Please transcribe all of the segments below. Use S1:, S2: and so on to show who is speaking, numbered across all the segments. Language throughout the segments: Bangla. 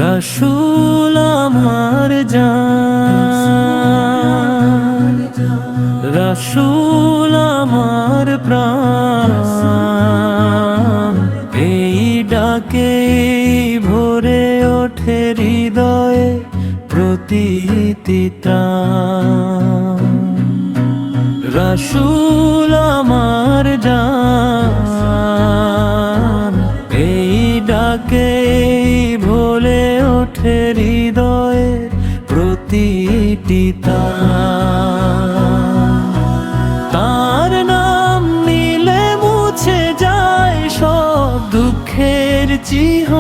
S1: রাসূল আমার জান, রাসূল আমার প্রাণ, এই ডাকে ভরে ওঠে হৃদয়ে প্রতীতি ত্রাণ। রাসূল আমার জান, এই ডাকে ভরে ওঠে হৃদয়ে প্রতীতি ত্রাণ। তার নাম নিলে মুছে যায় সব দুঃখের চিহ্ন,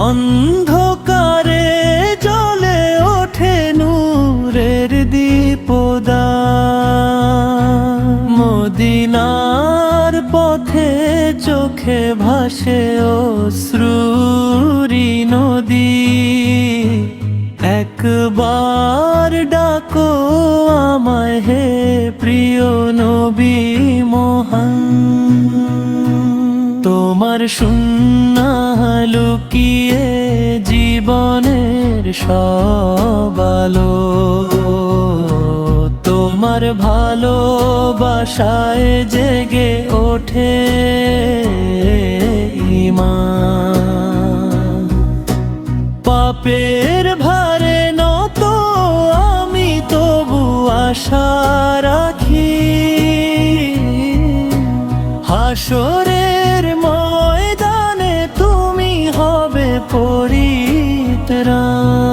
S1: অন্ধকারে জ্বলে ওঠে নূরের দীপদান। মদিনার পথে চোখে ভাসে অশ্রুরি নদী, একবার ডাকো আমায় হে প্রিয় নবী মহান। তোমার সুন্নাহ লুকিয়ে জীবনের সব আলো, তোমার ভালোবাসায় জেগে ওঠে ঈমান। পাপের ভারে নত আমি তবু আশা রাখি, হাসরের ময়দানে তুমি হবে পরিত্রাণ।